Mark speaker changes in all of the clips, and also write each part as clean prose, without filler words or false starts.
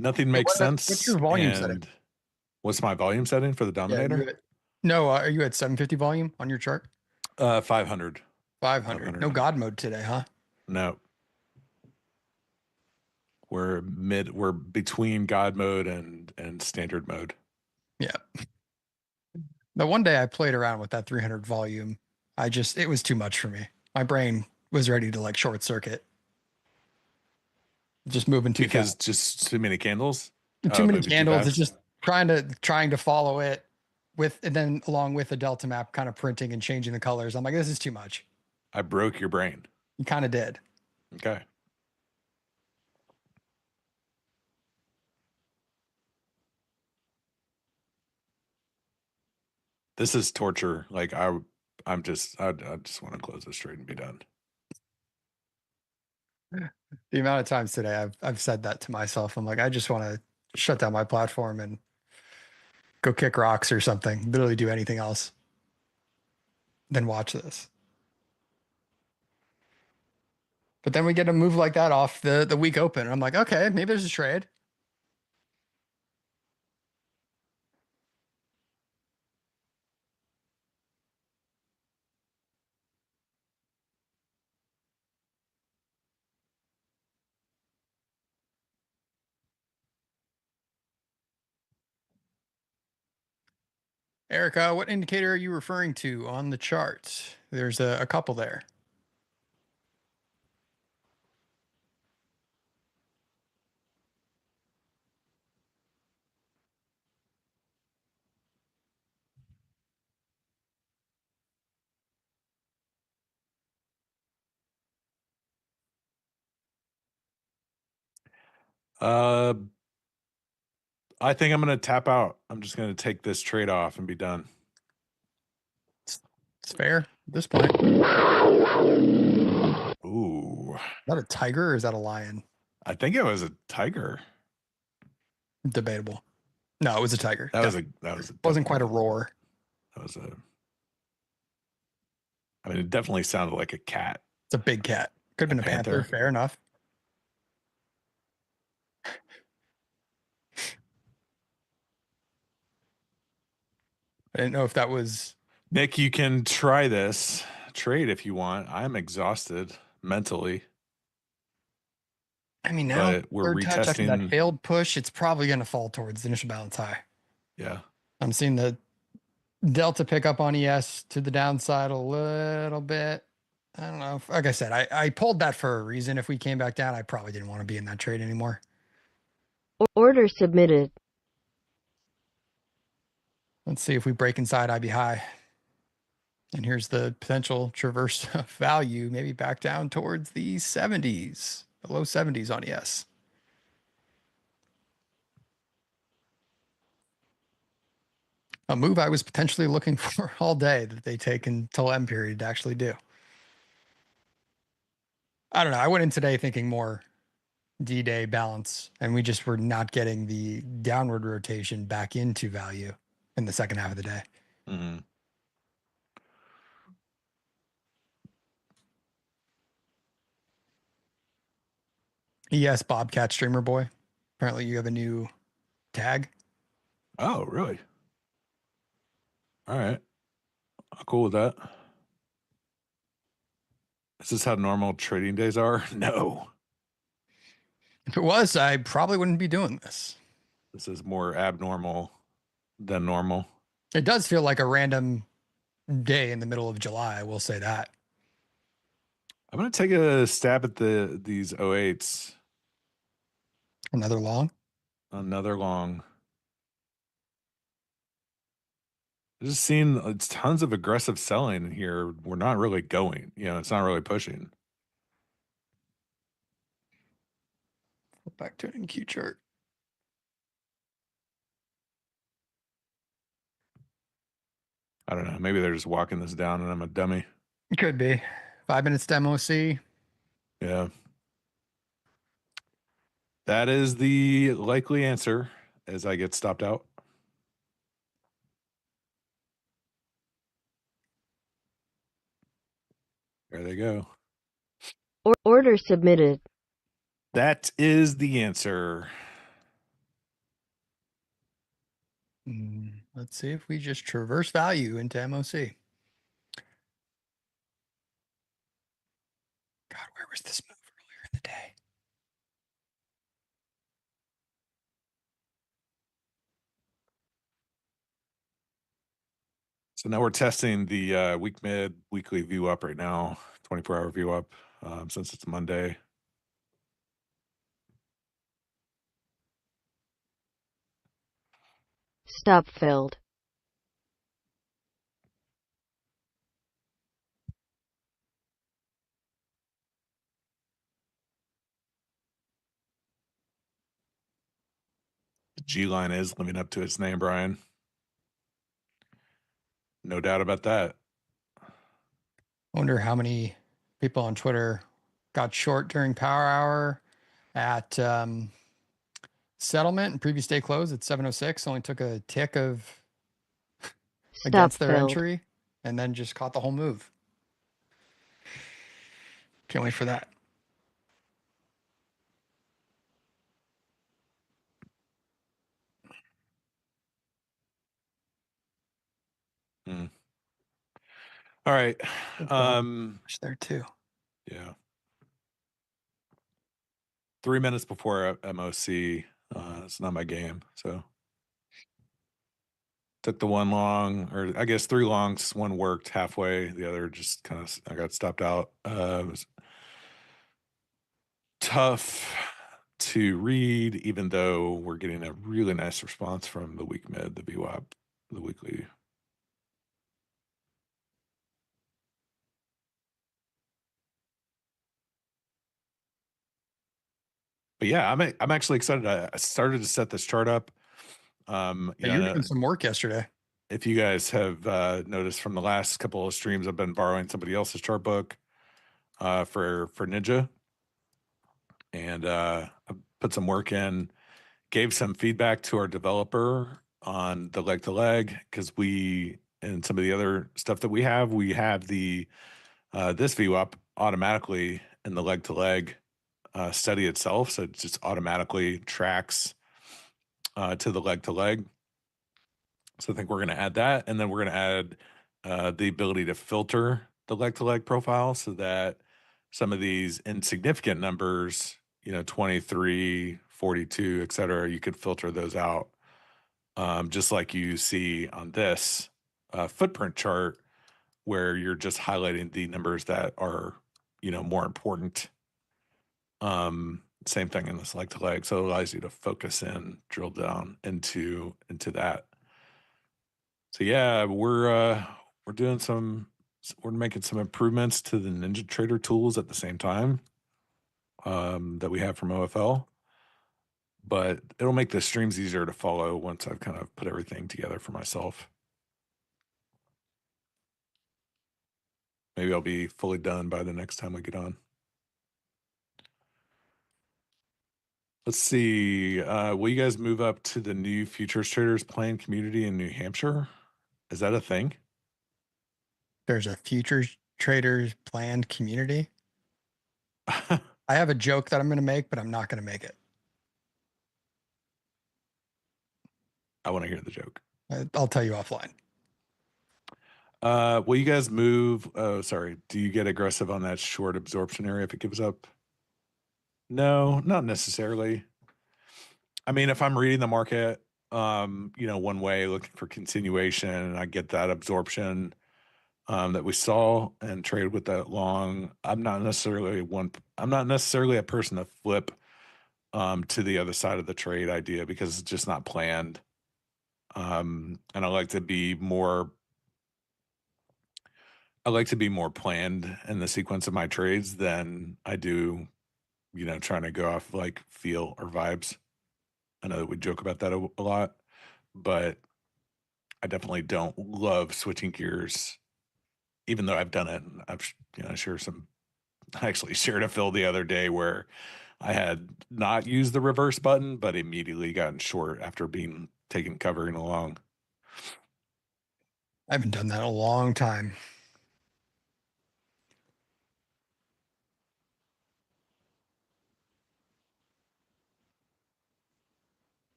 Speaker 1: Nothing
Speaker 2: Hey,
Speaker 1: makes
Speaker 2: what's
Speaker 1: sense.
Speaker 2: your volume setting?
Speaker 1: And what's my volume setting for the
Speaker 2: Yeah,
Speaker 1: Dominator?
Speaker 2: are you at 750 volume on your chart?
Speaker 1: 500.
Speaker 2: 500. No
Speaker 1: 500.
Speaker 2: God mode today, huh?
Speaker 1: No, we're between God mode and standard mode.
Speaker 2: Yeah. The one day I played around with that 300 volume, it was too much for me. My brain was ready to like short circuit, just moving too
Speaker 1: Because
Speaker 2: fast.
Speaker 1: just too many candles.
Speaker 2: Too
Speaker 1: Oh,
Speaker 2: many
Speaker 1: moving too
Speaker 2: candles. It's
Speaker 1: fast.
Speaker 2: just trying to follow it and then along with the delta map kind of printing and changing the colors. I'm like, this is too much.
Speaker 1: I broke your brain.
Speaker 2: You kind of did.
Speaker 1: Okay. This is torture. Like I just want to close this trade and be done.
Speaker 2: The amount of times today I've said that to myself. I'm like, I just want to shut down my platform and go kick rocks or something. Literally do anything else than watch this. But then we get a move like that off the week open. And I'm like, okay, maybe there's a trade. Erica, what indicator are you referring to on the chart? There's a couple there.
Speaker 1: Uh, I think I'm gonna tap out. I'm just gonna take this trade off and be done.
Speaker 2: It's fair at this point. Is
Speaker 1: Ooh,
Speaker 2: that a tiger or is that a lion?
Speaker 1: I think it was a tiger.
Speaker 2: Debatable. No, it was a tiger. Definitely.
Speaker 1: That was a
Speaker 2: Wasn't
Speaker 1: definitely
Speaker 2: quite a roar.
Speaker 1: that was a. I mean, it definitely sounded like a cat,
Speaker 2: It's a big cat. Could have
Speaker 1: a
Speaker 2: been a panther.
Speaker 1: panther.
Speaker 2: Fair enough. I didn't know if that was.
Speaker 1: Nick, you can try this trade if you want. I'm exhausted mentally,
Speaker 2: I mean, now
Speaker 1: but we're
Speaker 2: third touch after that
Speaker 1: retesting.
Speaker 2: failed push, it's probably going to fall towards the initial balance high.
Speaker 1: Yeah,
Speaker 2: I'm seeing the delta pick up on ES to the downside a little bit. I don't know. Like I said, I pulled that for a reason. If we came back down, I probably didn't want to be in that trade anymore.
Speaker 3: Order submitted.
Speaker 2: Let's see if we break inside IB high. And here's the potential traverse of value, maybe back down towards the 70s, the low 70s on ES. A move I was potentially looking for all day that they take until M period to actually do. I don't know. I went in today thinking more D-Day balance, and we just were not getting the downward rotation back into value in the second half of the day.
Speaker 1: mm-hmm.
Speaker 2: Yes, Bobcat Streamer Boy. Apparently, you have a new tag.
Speaker 1: Oh, really? All right, I'm cool with that. Is this how normal trading days are? No,
Speaker 2: If it was, I probably wouldn't be doing this.
Speaker 1: this is more abnormal than normal.
Speaker 2: It does feel like a random day in the middle of July. I will say that.
Speaker 1: I'm gonna take a stab at these 08s.
Speaker 2: Another long.
Speaker 1: Another long. Just seeing it's tons of aggressive selling in here. We're not really going. You know, it's not really pushing.
Speaker 2: Flip back to an NQ chart.
Speaker 1: I don't know. Maybe they're just walking this down and I'm a dummy.
Speaker 2: Could be 5 minutes demo. See,
Speaker 1: Yeah. That is the likely answer as I get stopped out. There they go.
Speaker 3: Order submitted.
Speaker 1: That is the answer.
Speaker 2: Let's see if we just traverse value into MOC. God, where was this move earlier in the day?
Speaker 1: So now we're testing the week mid weekly view up right now, 24-hour view up, since it's Monday.
Speaker 3: Stop filled.
Speaker 1: The G line is living up to its name, Brian. No doubt about that.
Speaker 2: Wonder how many people on Twitter got short during power hour at settlement and previous day close at 7:06. Only took a tick of
Speaker 3: Stop
Speaker 2: against their
Speaker 3: filled.
Speaker 2: entry and then just caught the whole move. Can't wait for that.
Speaker 1: Hmm. All right.
Speaker 2: There too.
Speaker 1: Yeah. 3 minutes before MOC. It's not my game. So took the one long, or I guess three longs. One worked halfway. The other just kind of, I got stopped out. It was tough to read, even though we're getting a really nice response from the week mid, the VWAP, the weekly. But yeah, I'm actually excited. I started to set this chart up.
Speaker 2: Yeah, you're doing some work yesterday.
Speaker 1: If you guys have noticed from the last couple of streams, I've been borrowing somebody else's chart book for Ninja, and I put some work in. Gave some feedback to our developer on the leg to leg, because we, and some of the other stuff that we have the this VWAP automatically in the leg to leg study itself, so it just automatically tracks to the leg to leg. So I think we're going to add that, and then we're going to add the ability to filter the leg to leg profile, so that some of these insignificant numbers, 23, 42, et cetera, you could filter those out. Just like you see on this footprint chart, where you're just highlighting the numbers that are, more important. Same thing in this leg to leg. So it allows you to focus in, drill down into that. So yeah, we're doing we're making some improvements to the NinjaTrader tools at the same time that we have from OFL. But it'll make the streams easier to follow once I've kind of put everything together for myself. Maybe I'll be fully done by the next time we get on. Let's see. Will you guys move up to the new futures traders playing community in New Hampshire? Is that a thing?
Speaker 2: There's a futures traders planned community. I have a joke that I'm going to make, but I'm not going to make it.
Speaker 1: I want to hear the joke.
Speaker 2: I'll tell you offline.
Speaker 1: Will you guys move? Oh, sorry. Do you get aggressive on that short absorption area if it gives up? No, not necessarily. I mean, if I'm reading the market, one way, looking for continuation, and I get that absorption that we saw and trade with that long, I'm not necessarily a person to flip to the other side of the trade idea, because it's just not planned. And I like to be more planned in the sequence of my trades than I do, trying to go off like feel or vibes. I know that we joke about that a lot, but I definitely don't love switching gears, even though I've done it. I've, I actually shared a fill the other day where I had not used the reverse button, but immediately gotten short after being taken covering along.
Speaker 2: I haven't done that in a long time.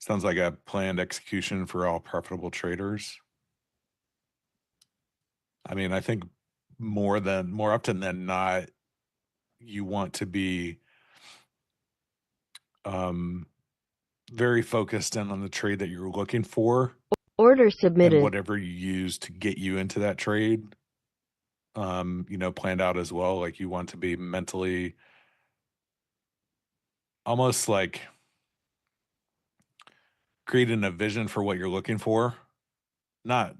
Speaker 1: Sounds like a planned execution for all profitable traders. I mean, I think more often than not, you want to be very focused in on the trade that you're looking for
Speaker 3: Order
Speaker 1: and
Speaker 3: submitted.
Speaker 1: whatever you use to get you into that trade, planned out as well. Like you want to be mentally almost like creating a vision for what you're looking for. Not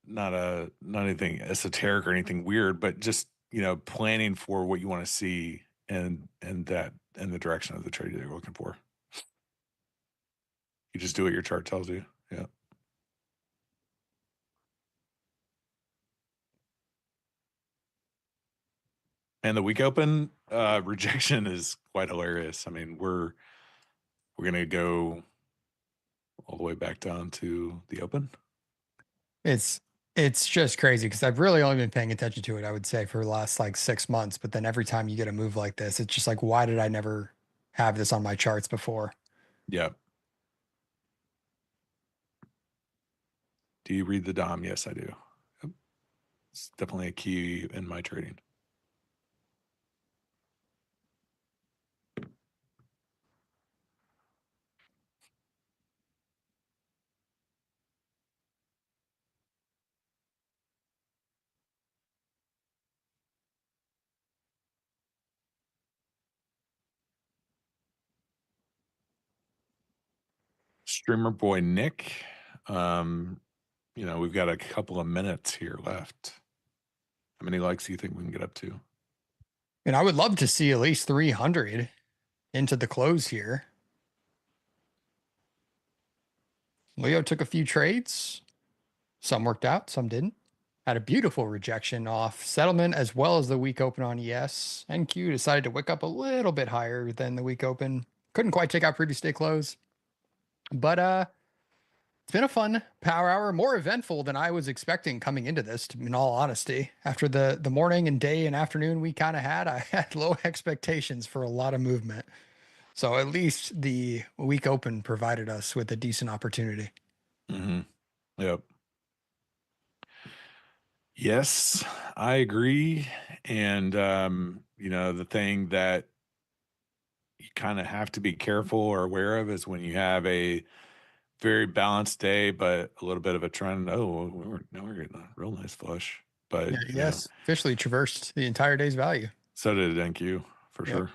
Speaker 1: not anything esoteric or anything weird, but just, planning for what you want to see and that in the direction of the trade that you're looking for. You just do what your chart tells you. Yeah. And the week open rejection is quite hilarious. I mean, we're gonna go all the way back down to the open.
Speaker 2: It's just crazy because I've really only been paying attention to it, I would say, for the last like 6 months. But then every time you get a move like this, it's just like, why did I never have this on my charts before?
Speaker 1: Yeah. Do you read the DOM? Yes, I do. Yep. It's definitely a key in my trading. Streamer boy Nick, we've got a couple of minutes here left. How many likes do you think we can get up to?
Speaker 2: And I would love to see at least 300 into the close here. Leo took a few trades. Some worked out, some didn't. Had a beautiful rejection off settlement as well as the week open on ES. NQ decided to wick up a little bit higher than the week open. Couldn't quite take out previous day close. But it's been a fun power hour, more eventful than I was expecting coming into this, in all honesty. After the morning and day and afternoon we kind of had, I had low expectations for a lot of movement. So at least the week open provided us with a decent opportunity.
Speaker 1: Mm-hmm. Yep. Yes, I agree. And the thing that you kind of have to be careful or aware of is when you have a very balanced day, but a little bit of a trend. Oh, now we're getting a real nice flush. But
Speaker 2: Yeah, yes, officially traversed the entire day's value.
Speaker 1: so did NQ for
Speaker 2: Yep.
Speaker 1: sure.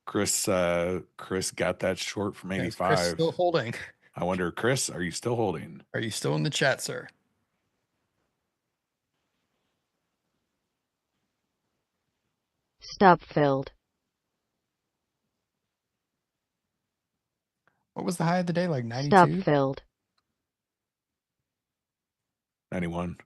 Speaker 1: Chris got that short from
Speaker 2: Is Chris
Speaker 1: 85.
Speaker 2: still holding?
Speaker 1: I wonder, Chris, are you still holding?
Speaker 2: Are you still in the chat, sir?
Speaker 3: Stop filled.
Speaker 2: What was the high of the day? Like
Speaker 3: Stop
Speaker 2: 92?
Speaker 3: filled.
Speaker 1: 91.